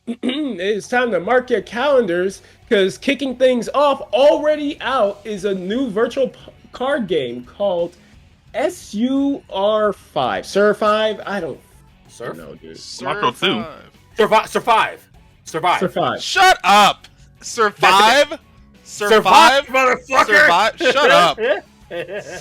It's time to mark your calendars because kicking things off already out is a new virtual card game called SUR5. Sir 5? I don't Surf? know, dude. Survive. Survive. Sir 5. Shut up. Survive. Survive, Survive. motherfucker! Survive. Shut up.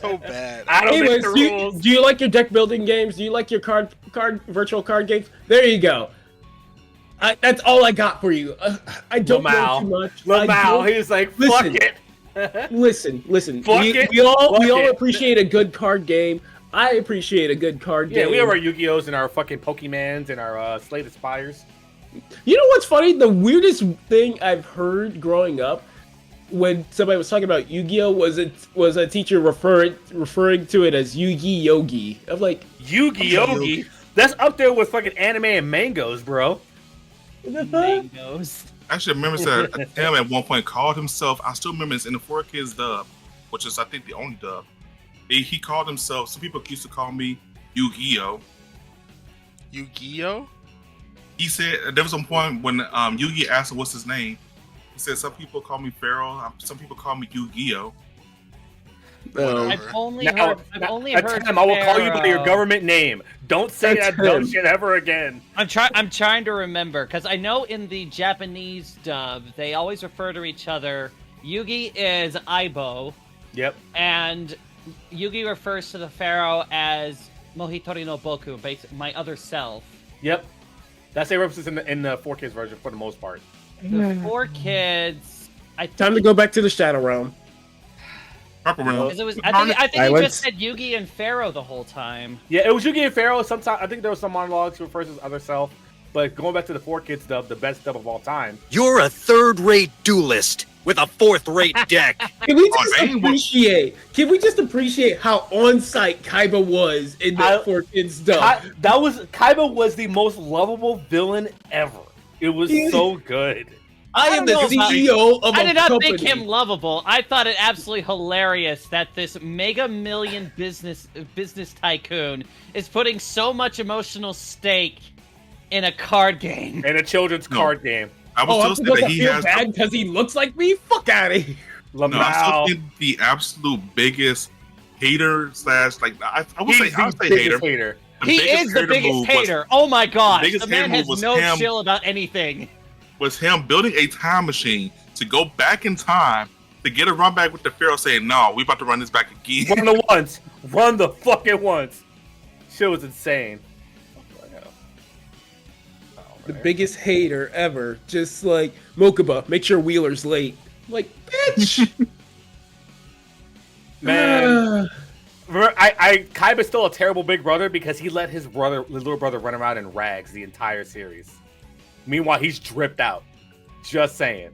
So bad. I don't Anyways, make the rules. do you like your deck building games? Do you like your virtual card games? There you go. That's all I got for you. I don't know too much. Lamau, he was like, fuck Listen. it. Listen. Fuck it. We all Fuck it. appreciate a good card game. I appreciate a good card game. Yeah, we have our Yu-Gi-Ohs and our fucking Pokemans and our Slay the Spires. You know what's funny? The weirdest thing I've heard growing up when somebody was talking about Yu-Gi-Oh was a teacher referring to it as Yu-Gi-Yogi. I'm like, Yu-Gi-Oh! That's up there with fucking anime and mangoes, bro. Mangoes. Actually, I remember that him at one point called himself. I still remember it's in the 4Kids dub, which is I think the only dub. He called himself. Some people used to call me Yu-Gi-Oh. Yu-Gi-Oh? He said there was some point when Yu-Gi asked him what's his name. He said some people call me Pharaoh. Some people call me Yu-Gi-Oh. I've only Now, heard. I've only heard. Tim, I will call you by your Pharaoh. government name. Don't say That's that dumb him. shit ever again. I'm trying to remember because I know in the Japanese dub they always refer to each other. Yugi is Aibo, Yep. and Yugi refers to the pharaoh as Mohitori no Boku, my other self. Yep. That's a reference in the 4Kids version for the most part. The 4Kids. time to go back to the Shadow Realm. Purple Realm. Because it was. I think he Silence. just said Yugi and Pharaoh the whole time. Yeah, it was Yu-Gi and Pharaoh. Sometimes I think there was some monologues who refers to his other self. But going back to the 4Kids dub, the best dub of all time. You're a third-rate duelist with a fourth-rate deck. Can we just man, appreciate how on site Kaiba was in the 4Kids dub? Kaiba was the most lovable villain ever. It was so good. I am the don't know about- CEO of I a did not company. think him lovable. I thought it absolutely hilarious that this mega million business tycoon is putting so much emotional stake in a card game. And a children's card game. I Oh, I'm would still supposed say to that he feel has. bad because he looks like me? Fuck out of here. No, I Lamau. still think the absolute biggest hater slash like I would He's say the hater. biggest hater. He is the biggest move hater. Oh my god. biggest The man hater has move was no him. chill about anything. Was him building a time machine to go back in time to get a run back with the Pharaoh saying, "No, we about to run this back again." Run the once. Run the fucking once. Shit was insane. The biggest hater ever. Just like, Mokuba, make sure Wheeler's late. Like, bitch! Man. Kaiba's still a terrible big brother because he let his little brother run around in rags the entire series. Meanwhile, he's dripped out. Just saying.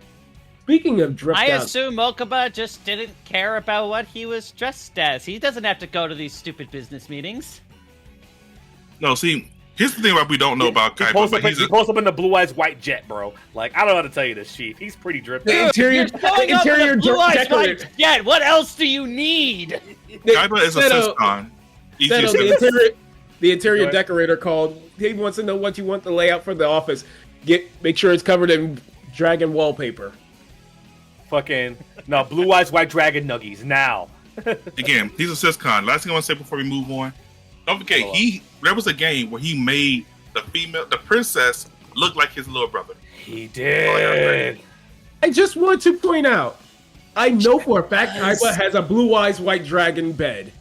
Speaking of dripped I out, assume Mokuba just didn't care about what he was dressed as. He doesn't have to go to these stupid business meetings. No, see, here's the thing about we don't know about He Kaiba, posts but he posts up in the blue eyes white jet, bro. Like, I don't know how to tell you this, Chief. He's pretty dripped the out. interior, You're showing up in a blue-eyed white jet. What else do you need? Kaiba is a Seto- Siscon. Seto, the interior What? decorator called. He wants to know what you want the layout for the office. Make sure it's covered in dragon wallpaper. Fucking, no, blue eyes white dragon nuggies, now. Again, he's a Siscon. Last thing I want to say before we move on. Don't forget, Hello. there was a game where he made the princess look like his little brother. He did. I just want to point out, I know for a fact Kaiba has a blue eyes white dragon bed.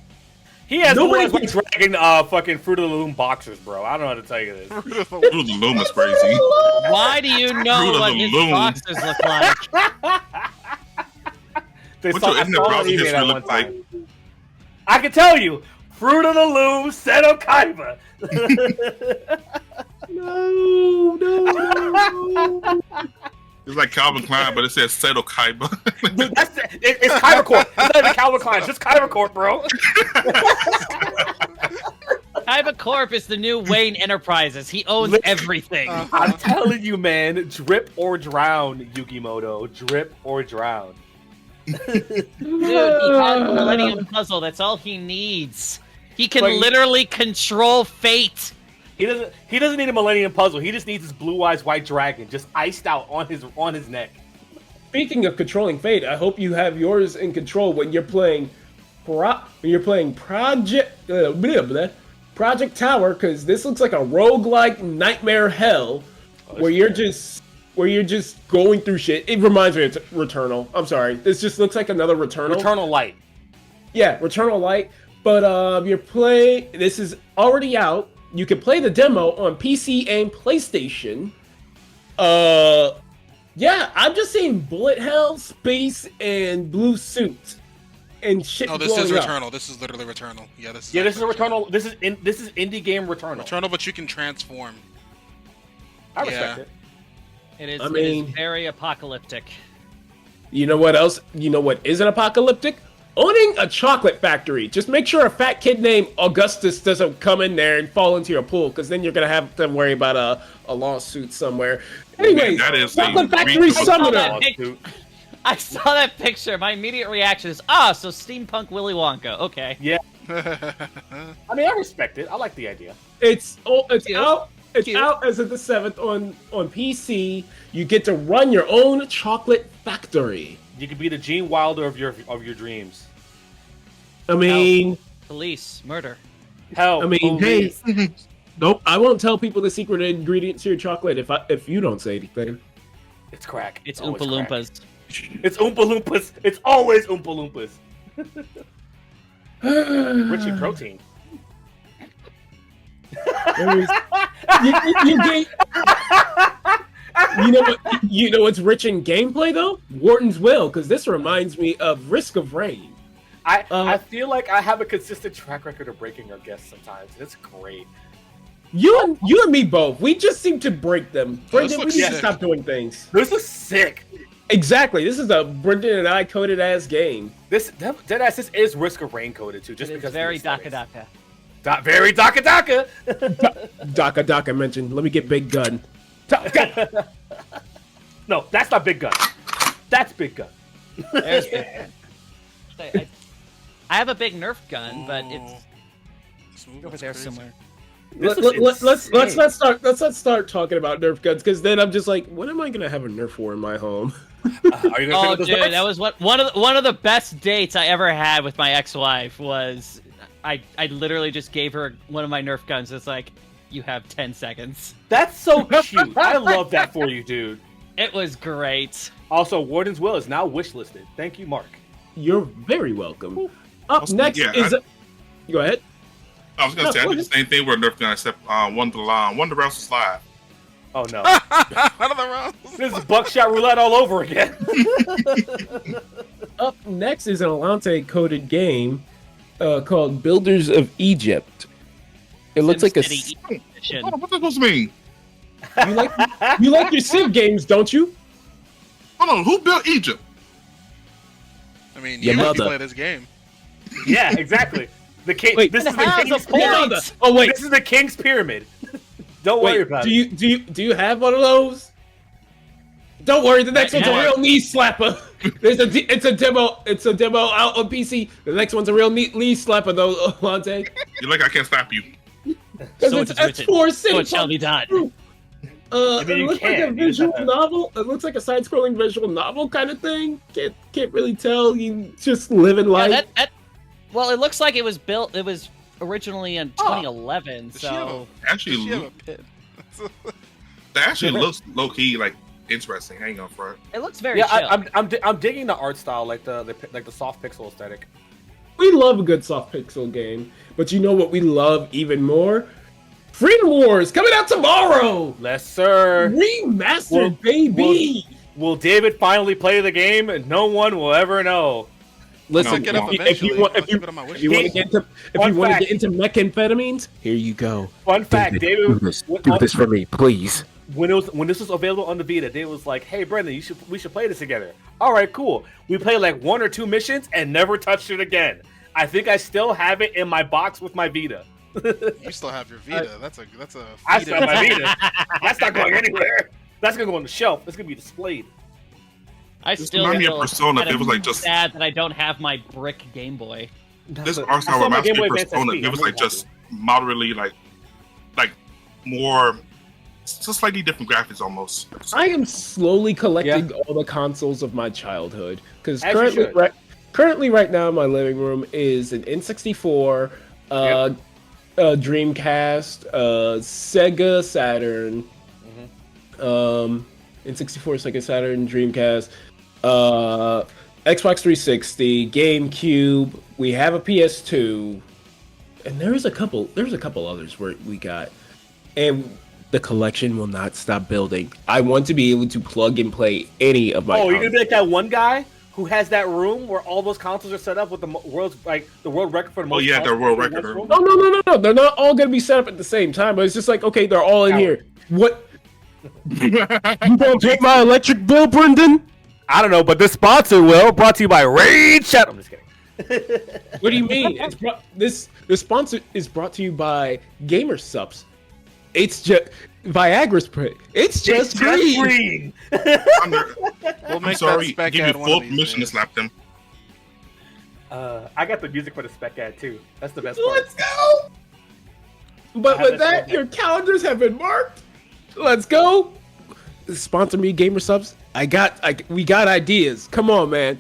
He has blue Nobody eyes white dragon fucking Fruit of the Loom boxers, bro. I don't know how to tell you this. Fruit of the Loom is crazy. Why do you know Fruit of what the his Loom. boxers look like? They What's saw, your I internet saw browser an email history at look one time. I can tell you, Fruit of the Loom, Seto Kaiba. No. It's like Calvin Klein, but it says Seto Kaiba. Dude, it's Kyber Corp. It's not even Calvin Klein. It's just Kyber Corp, bro. Kaiba Corp is the new Wayne Enterprises. He owns everything. I'm telling you, man. Drip or drown, Yukimoto. Drip or drown. Dude, he has the Millennium Puzzle. That's all he needs. He can But- literally control fate. He doesn't need a Millennium Puzzle. He just needs his Blue Eyes White Dragon just iced out on his neck. Speaking of controlling fate, I hope you have yours in control when you're playing Project Tower, because this looks like a roguelike nightmare hell where you're just going through shit. It reminds me of Returnal. I'm sorry. This just looks like another Returnal. Returnal Light. Yeah, Returnal Light. But this is already out. You can play the demo on PC and PlayStation. Yeah, I'm just seeing bullet hell, space, and blue suits and shit. No, this is blowing up. Returnal. This is literally Returnal. Yeah, this is. Yeah, this is Returnal. This is indie game Returnal. Returnal, but you can transform. I respect it. It is, I mean, it is very apocalyptic. You know what else? You know what isn't apocalyptic? Owning a chocolate factory. Just make sure a fat kid named Augustus doesn't come in there and fall into your pool, because then you're gonna have to worry about a lawsuit somewhere. Anyway, that is chocolate factory summoner. I saw that picture. My immediate reaction is, so steampunk Willy Wonka. Okay. Yeah. I mean, I respect it. I like the idea. It's out. It's out as of the 7th on PC. You get to run your own chocolate factory. You could be the Gene Wilder of your dreams. I mean, Police, murder. Hell, I mean, hey, police. nope. I won't tell people the secret ingredients to your chocolate if you don't say anything. It's crack. It's always Oompa crack. Loompas. It's Oompa Loompas. It's always Oompa Loompas. Rich in protein. You know what's rich in gameplay though? Wharton's Will, because this reminds me of Risk of Rain. I feel like I have a consistent track record of breaking our guests sometimes. It's great. You and me both. We just seem to break them. Brendan, we need to stop doing things. This is sick. Exactly. This is a Brendan and I coded ass game. This is Risk of Rain coded too, just It is because very of the Daka aesthetics. Daka. Very Daka Daka. Daka mentioned. Let me get Big Gun. No, that's not Big Gun. That's Big Gun. There's I have a big Nerf gun, but it's over there somewhere. Let's not start talking about Nerf guns, because then I'm just like, when am I gonna have a Nerf war in my home? Are you gonna Oh, dude, that was one of the best dates I ever had with my ex-wife. Was I literally just gave her one of my Nerf guns. It's like, you have 10 seconds. That's so cute. I love that for you, dude. It was great. Also, Warden's Will is now wishlisted. Thank you, Mark. You're very welcome. Up next is. Go ahead. I was gonna say I did the same thing with Nerf gun, except Wonder Rouse was live. Oh no! One of the rounds. This is buckshot roulette all over again. Up next is an Alante coded game called Builders of Egypt. It looks like a. Hold on, what's that supposed to mean? You like your Civ games, don't you? Hold on, who built Egypt? I mean, Your you mother. play this game. Yeah, exactly. The king. Wait, this is the has king's a point. pyramid. Oh wait, This is the king's pyramid. Don't worry wait. about Do it. you have one of those? Don't worry, the next one's a real knee slapper. It's a demo out on PC. The next one's a real knee slapper though, Alante. You're like I can't stop you. So It's it is written. S4 So it shall be done. I mean, it you looks like a can. You just have visual to- novel. It looks like a side-scrolling visual novel kind of thing. Can't really tell. You just living life. Well, it looks like it was built. It was originally in 2011. Does she have So Actually, Does she have a pit? that actually looks low key like interesting. Hang on, front. it looks very Yeah, chill. I'm digging the art style, like the soft pixel aesthetic. We love a good soft pixel game, but you know what we love even more? Freedom Wars coming out tomorrow. Yes, sir. Remastered, Well, baby. Will David finally play the game? No one will ever know. Listen, Pick it up if you want, I'll keep it on my wish if you want to list. get into, Fun fact. methamphetamines, here you go. Fun fact, David. Do this for me, please. When this was available on the Vita, David was like, "Hey, Brendan, we should play this together." All right, cool. We played like 1 or 2 missions and never touched it again. I think I still have it in my box with my Vita. You still have your Vita. That's a. I still have my Vita. That's not going anywhere. That's gonna go on the shelf. It's gonna be displayed. I This still remind me of feel Persona. kind It was like just sad that I don't have my brick Game Boy. this I art still style have my reminds me Game of Boy Advance Persona. SP. It was like just moderately like more, just slightly different graphics almost. I am slowly collecting all the consoles of my childhood because As you should. currently right now in my living room is an N64, Dreamcast, Sega Saturn, N64, Sega Saturn, Dreamcast, Xbox 360, GameCube. We have a PS2, and there's a couple others where we got, and the collection will not stop building. I want to be able to plug and play any of my. Oh, you're gonna be like that one guy who has that room where all those consoles are set up with the world record for the most. Oh yeah, the world record. No. They're not all gonna be set up at the same time. But it's just like, okay, they're all in here. What? You gonna pay my electric bill, Brendan? I don't know, but this sponsor will. Brought to you by Raid Shadow. I'm just kidding. What do you mean? This sponsor is brought to you by Gamer Subs. It's just Viagra's print. It's just green. I'm sorry. spec Give you ad one full of these permission to days. slap them. I got the music for the spec ad too. That's the best part. Let's go. But with that, your calendars have been marked. Let's go. Sponsor me, Gamer Subs. We got ideas. Come on, man.